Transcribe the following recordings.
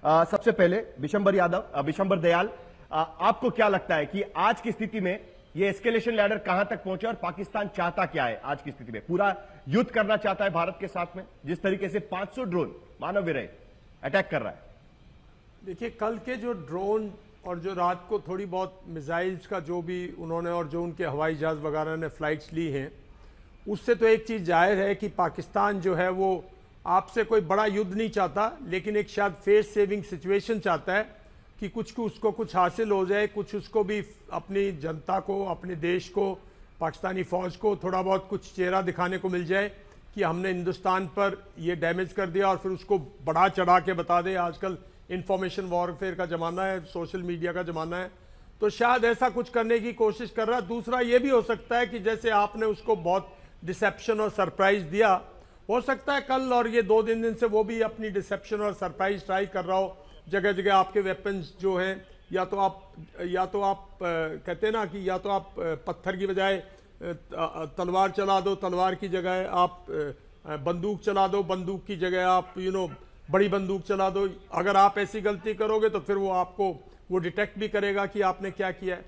सबसे पहले विशंबर दयाल, आपको क्या लगता है कि आज की स्थिति में ये एस्केलेशन लैडर कहां तक पहुंचे और पाकिस्तान चाहता क्या है आज की स्थिति में? पूरा युद्ध करना चाहता है भारत के साथ में, जिस तरीके से 500 ड्रोन मानव विरह अटैक कर रहा है? देखिए, कल के जो ड्रोन और जो रात को थोड़ी बहुत मिसाइल्स का जो भी उन्होंने और जो उनके हवाई जहाज वगैरह ने फ्लाइट्स ली हैं, उससे तो एक चीज़ जाहिर है कि पाकिस्तान जो है वो आपसे कोई बड़ा युद्ध नहीं चाहता, लेकिन एक शायद फेस सेविंग सिचुएशन चाहता है कि कुछ को उसको कुछ हासिल हो जाए, कुछ उसको भी अपनी जनता को, अपने देश को, पाकिस्तानी फ़ौज को थोड़ा बहुत कुछ चेहरा दिखाने को मिल जाए कि हमने हिंदुस्तान पर ये डैमेज कर दिया, और फिर उसको बढ़ा चढ़ा के बता दे। आजकल इंफॉर्मेशन वॉरफेयर का ज़माना है, सोशल मीडिया का ज़माना है, तो शायद ऐसा कुछ करने की कोशिश कर रहा है। दूसरा ये भी हो सकता है कि जैसे आपने उसको बहुत डिसेप्शन और सरप्राइज दिया, हो सकता है कल और ये 2 दिन से वो भी अपनी डिसेप्शन और सरप्राइज ट्राई कर रहा हो। जगह जगह आपके वेपन्स जो हैं, या तो आप कहते हैं ना कि या तो आप पत्थर की बजाय तलवार चला दो, तलवार की जगह आप बंदूक चला दो, बंदूक की जगह आप बड़ी बंदूक चला दो। अगर आप ऐसी गलती करोगे तो फिर वो आपको वो डिटेक्ट भी करेगा कि आपने क्या किया है।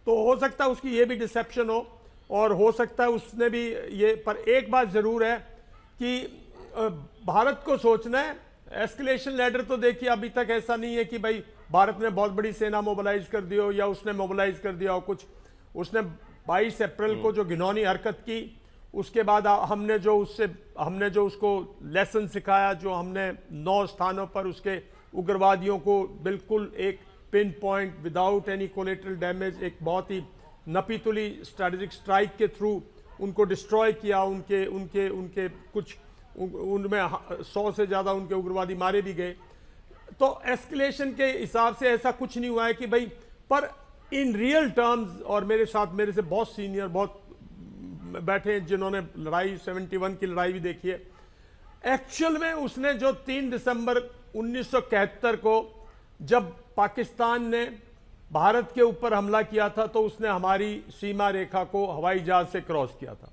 तो हो सकता है उसकी ये भी डिसेप्शन हो, और हो सकता है उसने भी ये। पर एक बात ज़रूर है कि भारत को सोचना है, एस्केलेशन लैडर तो देखिए अभी तक ऐसा नहीं है कि भाई भारत ने बहुत बड़ी सेना मोबिलाइज कर दी हो या उसने मोबिलाइज कर दिया हो कुछ। उसने 22 अप्रैल को जो घिनौनी हरकत की, उसके बाद हमने जो उसको लेसन सिखाया, जो हमने 9 स्थानों पर उसके उग्रवादियों को बिल्कुल एक pin point without any collateral damage, एक बहुत ही नपीतुली स्ट्रैटेजिक स्ट्राइक के थ्रू उनको डिस्ट्रॉय किया। उनके कुछ उनमें 100 से ज़्यादा उनके उग्रवादी मारे भी गए। तो एस्केलेशन के हिसाब से ऐसा कुछ नहीं हुआ है कि भाई, पर इन रियल टर्म्स, और मेरे से बहुत सीनियर बहुत बैठे हैं जिन्होंने लड़ाई 71 की लड़ाई भी देखी है, एक्चुअल में उसने जो 3 दिसंबर 1971 को जब पाकिस्तान ने भारत के ऊपर हमला किया था, तो उसने हमारी सीमा रेखा को हवाई जहाज से क्रॉस किया था।